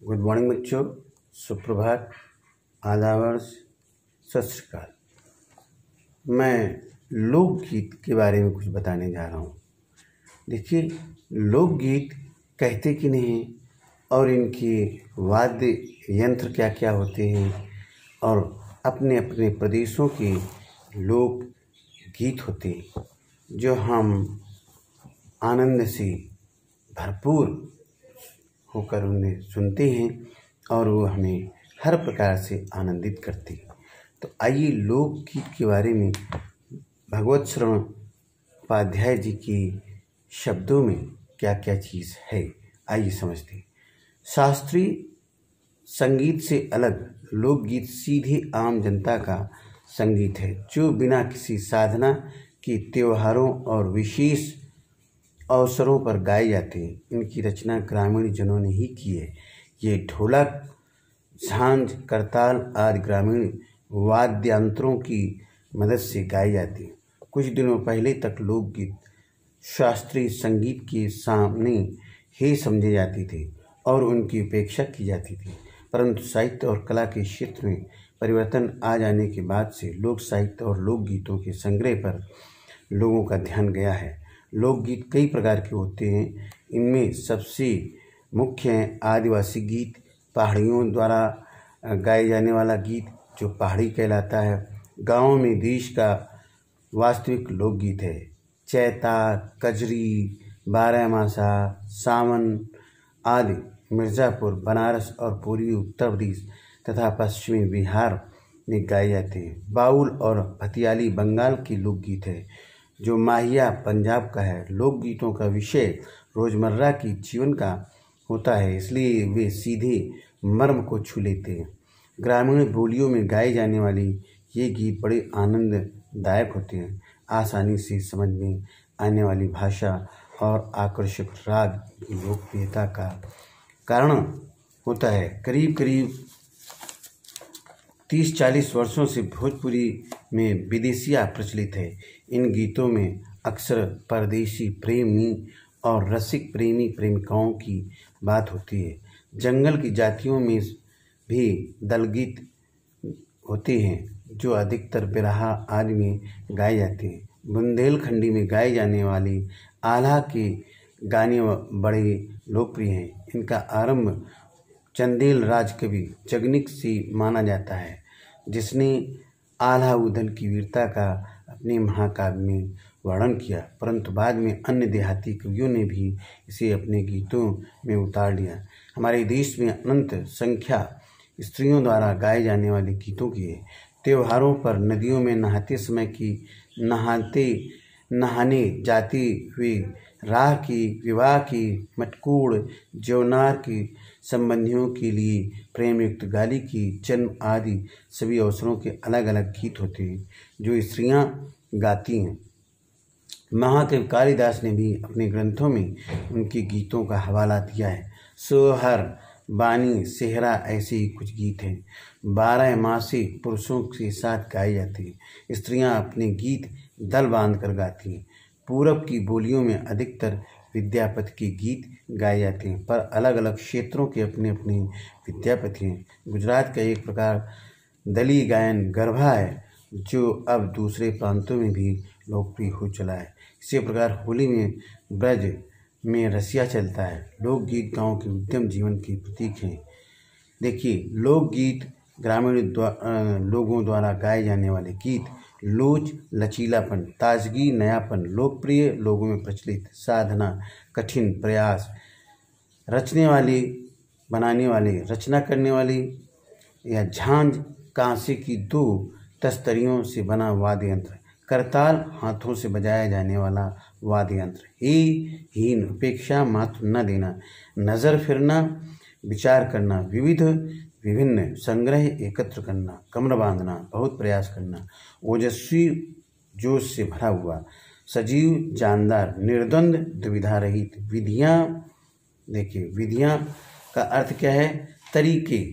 Good morning बच्चों, सुप्रभात, आदावर्ष, सत श्री अकाल। मैं लोकगीत के बारे में कुछ बताने जा रहा हूँ। देखिए, लोकगीत कहते कि नहीं और इनके वाद्य यंत्र क्या क्या होते हैं और अपने अपने प्रदेशों के लोक गीत होते हैं जो हम आनंद से भरपूर होकर उन्हें सुनते हैं और वो हमें हर प्रकार से आनंदित करते हैं। तो आइए लोकगीत के बारे में भगवत शरण उपाध्याय जी की शब्दों में क्या क्या चीज़ है, आइए समझते हैं। शास्त्रीय संगीत से अलग लोकगीत सीधे आम जनता का संगीत है जो बिना किसी साधना के त्योहारों और विशेष अवसरों पर गाए जाते हैं। इनकी रचना ग्रामीण जनों ने ही की है। ये ढोलक, झांझ, करताल आदि ग्रामीण वाद्ययंत्रों की मदद से गाए जाते हैं। कुछ दिनों पहले तक लोकगीत शास्त्रीय संगीत के सामने ही समझे जाते थे और उनकी उपेक्षा की जाती थी, परंतु साहित्य और कला के क्षेत्र में परिवर्तन आ जाने के बाद से लोक साहित्य और लोकगीतों के संग्रह पर लोगों का ध्यान गया है। लोकगीत कई प्रकार के होते हैं। इनमें सबसे मुख्य हैं आदिवासी गीत, पहाड़ियों द्वारा गाए जाने वाला गीत जो पहाड़ी कहलाता है। गाँव में देश का वास्तविक लोकगीत है। चैता, कजरी, बारहमासा, सावन आदि मिर्ज़ापुर, बनारस और पूर्वी उत्तर प्रदेश तथा पश्चिमी बिहार में गाए जाते हैं। बाउल और भतियाली बंगाल की लोकगीत है जो माहिया पंजाब का है। लोकगीतों का विषय रोज़मर्रा की जीवन का होता है, इसलिए वे सीधे मर्म को छू लेते हैं। ग्रामीण बोलियों में गाए जाने वाली ये गीत बड़े आनंददायक होते हैं। आसानी से समझ में आने वाली भाषा और आकर्षक राग की लोकप्रियता का कारण होता है। करीब करीब 30-40 वर्षों से भोजपुरी में विदेशिया प्रचलित है। इन गीतों में अक्सर परदेशी प्रेमी और रसिक प्रेमी प्रेमिकाओं की बात होती है। जंगल की जातियों में भी दलगीत होते हैं जो अधिकतर बिरहा आदि में गाए जाते हैं। बुंदेलखंडी में गाए जाने वाले आल्हा के गाने बड़े लोकप्रिय हैं। इनका आरंभ चंदेल राजकवि जगनिक से माना जाता है, जिसने आल्हा उदल की वीरता का अपने महाकाव्य में वर्णन किया, परंतु बाद में अन्य देहाती कवियों ने भी इसे अपने गीतों में उतार लिया। हमारे देश में अनंत संख्या स्त्रियों द्वारा गाए जाने वाले गीतों की है। त्योहारों पर नदियों में नहाते समय की नहाने जाती हुई राह की, विवाह की, मटकूड़, जौनार की, संबंधियों के लिए प्रेमयुक्त गाली की, जन्म आदि सभी अवसरों के अलग अलग गीत होते हैं जो स्त्रियां गाती हैं। महाकवि कालिदास ने भी अपने ग्रंथों में उनके गीतों का हवाला दिया है। सोहर, बानी, सेहरा ऐसे ही कुछ गीत हैं। 12 मासी पुरुषों के साथ गाए जाते हैं। स्त्रियां अपने गीत दल बांध कर गाती हैं। पूरब की बोलियों में अधिकतर विद्यापति के गीत गाए जाते हैं, पर अलग अलग क्षेत्रों के अपने अपने विद्यापति हैं। गुजरात का एक प्रकार दली गायन गरबा है जो अब दूसरे प्रांतों में भी लोकप्रिय हो चला है। इसी प्रकार होली में ब्रज में रसिया चलता है। लोकगीत गाँव के उद्यम जीवन के प्रतीक हैं। देखिए, लोकगीत ग्रामीण लोगों द्वारा गाए जाने वाले गीत लोच, लचीलापन, ताजगी, नयापन, लोकप्रिय, लोगों में प्रचलित, साधना, कठिन प्रयास, रचने वाली, बनाने वाले, रचना करने वाली, या झांझ कांसे की 2 तस्तरियों से बना वाद्य यंत्र, करताल हाथों से बजाया जाने वाला वाद्य यंत्र, हीन, उपेक्षा, मात्र न देना, नज़र फिरना, विचार करना, विभिन्न संग्रह एकत्र करना, कमर बांधना, बहुत प्रयास करना, ओजस्वी, जोश से भरा हुआ, सजीव, जानदार, निर्द्वंद, दुविधा रहित। विधियाँ, देखिए विधियाँ का अर्थ क्या है? तरीके,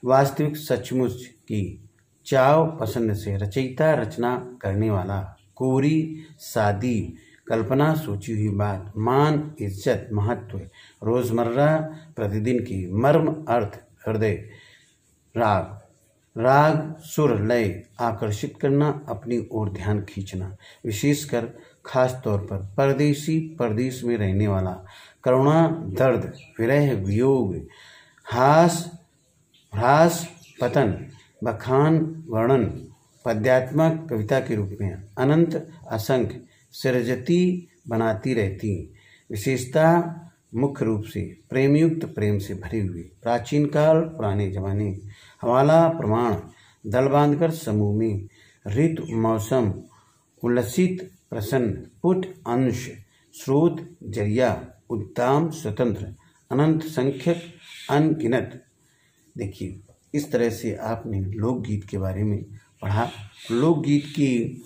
वास्तविक, सचमुच की, चाव, पसंद से, रचयिता, रचना करने वाला, कोरी, सादी, कल्पना, सोची हुई बात, मान, इज्जत, महत्व, रोजमर्रा प्रतिदिन की मर्म, अर्थ, हृदय, राग, राग, सुर, लय, आकर्षित करना, अपनी ओर ध्यान खींचना, विशेषकर खास तौर पर परदेशी, परदेश में रहने वाला, करुणा, दर्द, विरह, वियोग, हास, ह्रास, पतन, बखान, वर्णन, पद्यात्मक कविता के रूप में, अनंत, असंख्य, सृजती, बनाती रहती, विशेषता मुख्य रूप से प्रेमयुक्त, प्रेम से भरी हुई, प्राचीन काल, पुराने जमाने, हवाला, प्रमाण, दल बांधकर समूह में, ऋतु, मौसम, उल्लसित, प्रसन्न, पुट, अंश, स्रोत, जरिया, उद्दाम, स्वतंत्र, अनंत संख्यक, अनगिनत। देखिए, इस तरह से आपने लोकगीत के बारे में पढ़ा। लोकगीत की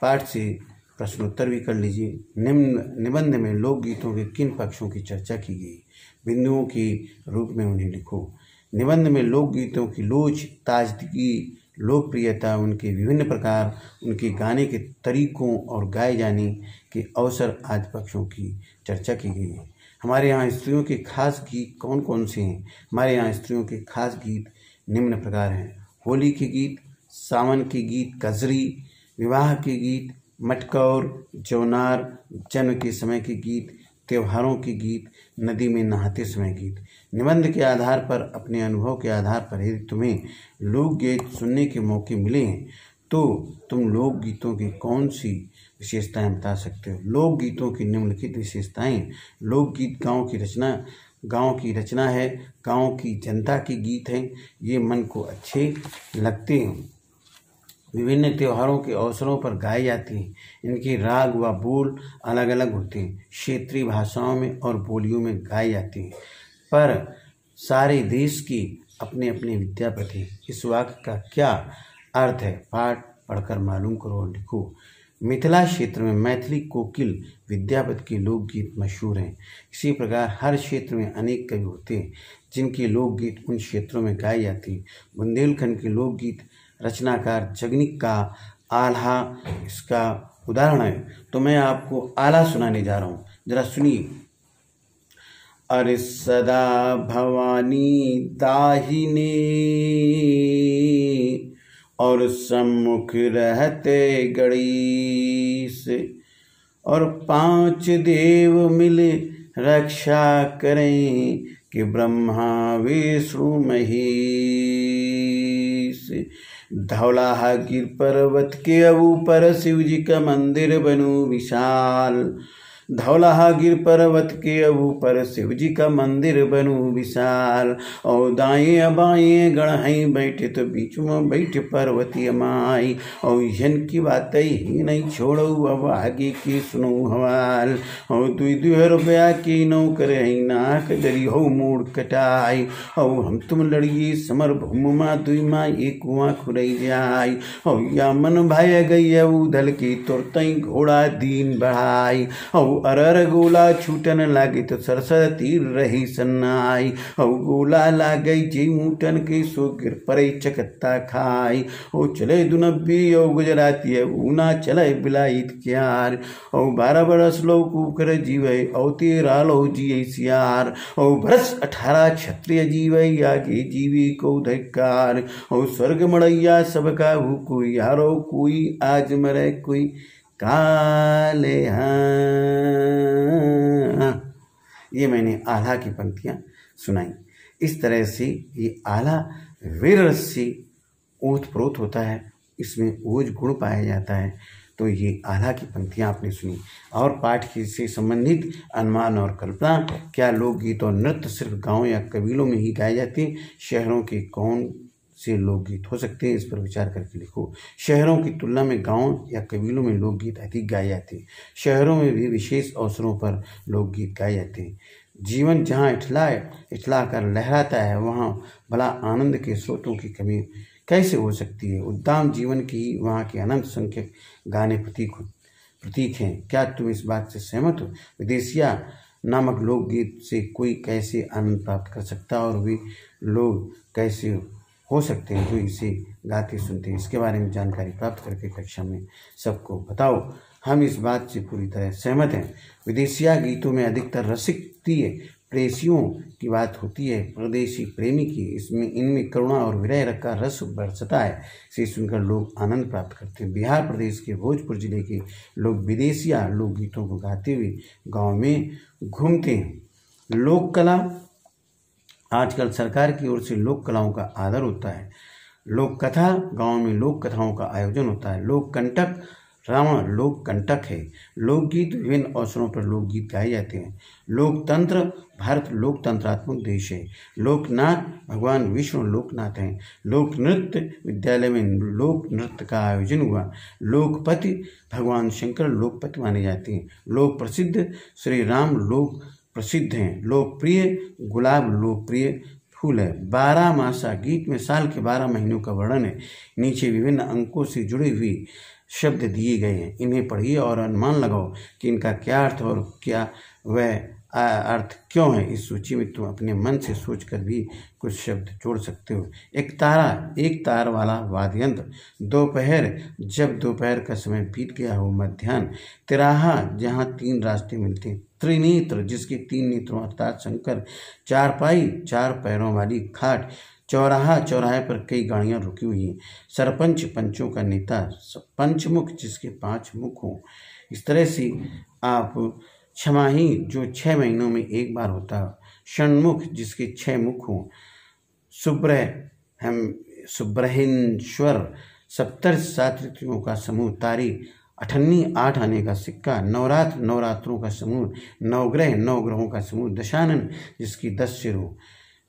पाठ से प्रश्नोत्तर भी कर लीजिए। निबंध में लोकगीतों के किन पक्षों की चर्चा की गई, बिंदुओं के रूप में उन्हें लिखो। निबंध में लोकगीतों की लोच, ताजगी, लोकप्रियता, उनके विभिन्न प्रकार, उनके गाने के तरीकों और गाए जाने के अवसर आदि पक्षों की चर्चा की गई है। हमारे यहाँ स्त्रियों के खास गीत कौन कौन से हैं? हमारे यहाँ स्त्रियों के खास गीत निम्न प्रकार हैं: होली के गीत, सावन के गीत, कजरी, विवाह के गीत, मटकौर, जौनार, जन्म के समय के गीत, त्योहारों के गीत, नदी में नहाते समय गीत। निबंध के आधार पर, अपने अनुभव के आधार पर यदि तुम्हें लोकगीत सुनने के मौके मिले हैं तो तुम लोकगीतों की कौन सी विशेषताएं बता सकते हो? लोकगीतों की निम्नलिखित विशेषताएं: लोकगीत गांव की रचना है, गांव की जनता के गीत हैं, ये मन को अच्छे लगते हैं, विभिन्न त्योहारों के अवसरों पर गाए जाते हैं, इनके राग व बोल अलग अलग होते हैं, क्षेत्रीय भाषाओं में और बोलियों में गाए जाते हैं, पर सारे देश की अपने अपने विद्यापति हैं। इस वाक्य का क्या अर्थ है? पाठ पढ़कर मालूम करो और लिखो। मिथिला क्षेत्र में मैथिली कोकिल विद्यापति के लोकगीत मशहूर हैं। इसी प्रकार हर क्षेत्र में अनेक कवि होते हैं जिनके लोकगीत उन क्षेत्रों में गाए जाते हैं। बुंदेलखंड के लोकगीत रचनाकार जगनिक का आल्हा इसका उदाहरण है। तो मैं आपको आला सुनाने जा रहा हूँ, जरा सुनिए। अरे सदा भवानी दाहिने और सम्मुख रहते गणेश, और 5 देव मिल रक्षा करें कि ब्रह्मा विष्णु महेश। धौलागिर पर्वत के ऊपर शिव जी का मंदिर बनो विशाल, धौलागिर पर्वत के ऊपर शिव जी का मंदिर बनो विशाल, और दाएं बाएं गण हैं बैठे तो बीच में बैठ पार्वती माई, और यन की बात ही नहीं छोड़ो अब आगे की सुनो हवाल, और 2 रुपया की नौकर है नाक जरी हो मूड कटाई, और हम तुम लड़िए समर भूम मा 2 माँ एक कुआं खुरई जाय, और या मन भाई गई उधल की तुरतई घोड़ा दीन बढ़ाई, और अरर गोला छूटन लागे तो सरसर तीर रही सन्नाई, और गोला लागई जी ऊटन के सो गिर परे चकत्ता खाई, और चले दुनब्बी और गुजराती है ऊना चले बिलाइत क्यार, और 12 बरस लो कुकर जीवे और 13 लो जिये सियार, और बरस 18 क्षत्रिय जीवे आगे जीवी को धिक्कार, और स्वर्ग मड़ैया सबका हु कोई यारो कोई आज मरे कोई काले। हाँ, ये मैंने आल्हा की पंक्तियां सुनाई। इस तरह से ये आल्हा वीर रस से ओतप्रोत होता है, इसमें ओज गुण पाया जाता है। तो ये आल्हा की पंक्तियां आपने सुनी। और पाठ से संबंधित अनुमान और कल्पना: क्या लोकगीत और नृत्य सिर्फ गांव या कबीलों में ही गाए जाते हैं? शहरों के कौन से लोकगीत हो सकते हैं? इस पर विचार करके लिखो। शहरों की तुलना में गांव या कबीलों में लोकगीत अधिक गाए जाते हैं। शहरों में भी विशेष अवसरों पर लोकगीत गाए जाते हैं। जीवन जहाँ इठला कर लहराता है वहाँ भला आनंद के स्रोतों की कमी कैसे हो सकती है? उद्दाम जीवन की ही वहाँ के अनंत संख्यक गाने प्रतीक हैं। क्या तुम इस बात से सहमत हो? विदेशिया नामक लोकगीत से कोई कैसे आनंद प्राप्त कर सकता है और वे लोग कैसे हो सकते हैं जो इसे गाते सुनते हैं? इसके बारे में जानकारी प्राप्त करके कक्षा में सबको बताओ। हम इस बात से पूरी तरह सहमत हैं। विदेशिया गीतों में अधिकतर रसिकप्रिय प्रेयसियों की बात होती है, परदेशी प्रेमी की। इनमें करुणा और विरह का रस बरसता है, इसे सुनकर लोग आनंद प्राप्त करते हैं। बिहार प्रदेश के भोजपुर जिले के लोग विदेशिया लोकगीतों को गाते हुए गाँव में घूमते हैं। लोक कला, आजकल सरकार की ओर से लोक कलाओं का आदर होता है। लोक कथा, गाँव में लोक कथाओं का आयोजन होता है। लोक कंटक, रावण लोक कंटक है। लोकगीत, विभिन्न अवसरों पर लोकगीत गाए जाते हैं। लोकतंत्र, भारत लोकतंत्रात्मक देश है। लोकनाथ, भगवान विष्णु लोकनाथ हैं। लोक नृत्य, विद्यालय में लोक नृत्य का आयोजन हुआ। लोकपति, भगवान शंकर लोकपति माने जाते हैं। लोक प्रसिद्ध, श्री राम लोक प्रसिद्ध हैं। लोकप्रिय, गुलाब लोकप्रिय फूल है। 12 मासा गीत में साल के 12 महीनों का वर्णन है। नीचे विभिन्न अंकों से जुड़े हुए शब्द दिए गए हैं, इन्हें पढ़िए और अनुमान लगाओ कि इनका क्या अर्थ और क्या वह अर्थ क्यों है। इस सूची में तुम अपने मन से सोचकर भी कुछ शब्द जोड़ सकते हो। एक तारा, एक तार वाला वाद्य यंत्र। दोपहर, जब दोपहर का समय बीत गया हो। मध्याह्न, तिराहा, जहाँ 3 रास्ते मिलते हैं। त्रिनेत्र, जिसके 3 नेत्रों अर्थात शंकर। चारपाई, 4 पैरों वाली खाट। चौराहा, चौराहे पर कई गाड़ियां रुकी हुई हैं। सरपंच, पंचों का नेता। पंचमुख, जिसके 5 मुख हों। इस तरह से आप छमाही, जो 6 महीनों में एक बार होता है। षण्मुख, जिसके 6 मुख हों। सुब्रहेश्वर, 70 7 ऋतुओं का समूह। तारी, 8 आने का सिक्का। नवरात्र, नवरात्रों का समूह। नवग्रह, 9 ग्रहों का समूह। दशानन, जिसकी 10 सिर हो।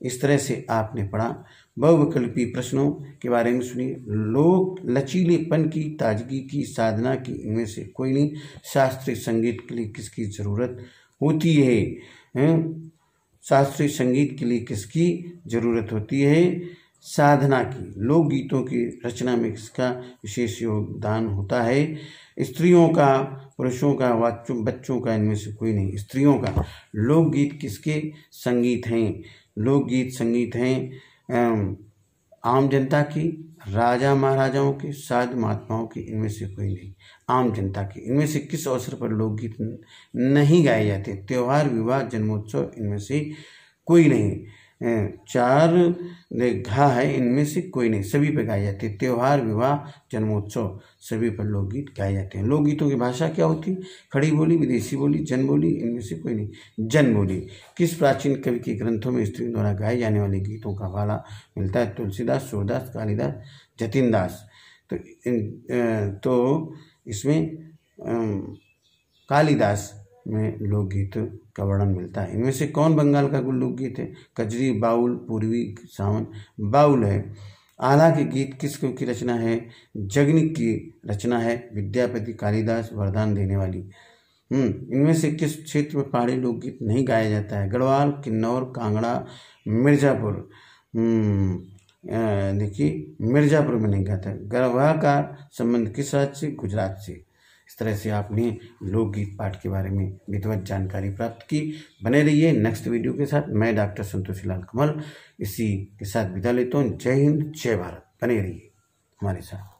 इस तरह से आपने पढ़ा। बहुविकल्पी प्रश्नों के बारे में सुनिए। लोक लचीलेपन की, ताजगी की, साधना की, इनमें से कोई नहीं। शास्त्रीय संगीत के लिए किसकी ज़रूरत होती है? शास्त्रीय संगीत के लिए किसकी ज़रूरत होती है? साधना की। लोकगीतों की रचना में किसका विशेष योगदान होता है? स्त्रियों का, पुरुषों का, बच्चों का, इनमें से कोई नहीं, स्त्रियों का। लोकगीत किसके संगीत हैं? लोकगीत संगीत हैं आम जनता की, राजा महाराजाओं के, साधु महात्माओं की, इनमें से कोई नहीं, आम जनता की। इनमें से किस अवसर पर लोकगीत नहीं गाए जाते? त्योहार, विवाह, जन्मोत्सव, इनमें से कोई नहीं। 4 घा है, इनमें से कोई नहीं, सभी पे गाए जाते हैं। त्योहार, विवाह, जन्मोत्सव, सभी पर लोकगीत गाए जाते हैं। लोकगीतों की भाषा क्या होती है? खड़ी बोली, विदेशी बोली, जन बोली, इनमें से कोई नहीं, जन बोली। किस प्राचीन कवि के ग्रंथों में स्त्रियों द्वारा गाए जाने वाले गीतों का हवाला मिलता है? तुलसीदास, सूरदास, कालिदास, जतिनदास। तो इसमें कालिदास में लोकगीत का वर्णन मिलता है। इनमें से कौन बंगाल का लोकगीत है? कजरी, बाउल, पूर्वी सावन, बाउल है। आला के गीत किस कवि की रचना है? जगनिक की रचना है। विद्यापति, कालिदास, वरदान देने वाली। इनमें से किस क्षेत्र में पहाड़ी लोकगीत नहीं गाया जाता है? गढ़वाल, किन्नौर, कांगड़ा, मिर्जापुर। देखिए, मिर्जापुर में नहीं गाता है। गरबा का संबंध किस राज्य से? गुजरात से। इस तरह से आपने लोकगीत पाठ के बारे में विधिवत जानकारी प्राप्त की। बने रहिए नेक्स्ट वीडियो के साथ। मैं डॉक्टर संतोषी लाल कमल इसी के साथ विदा लेता हूँ। जय हिंद, जय भारत। बने रहिए हमारे साथ।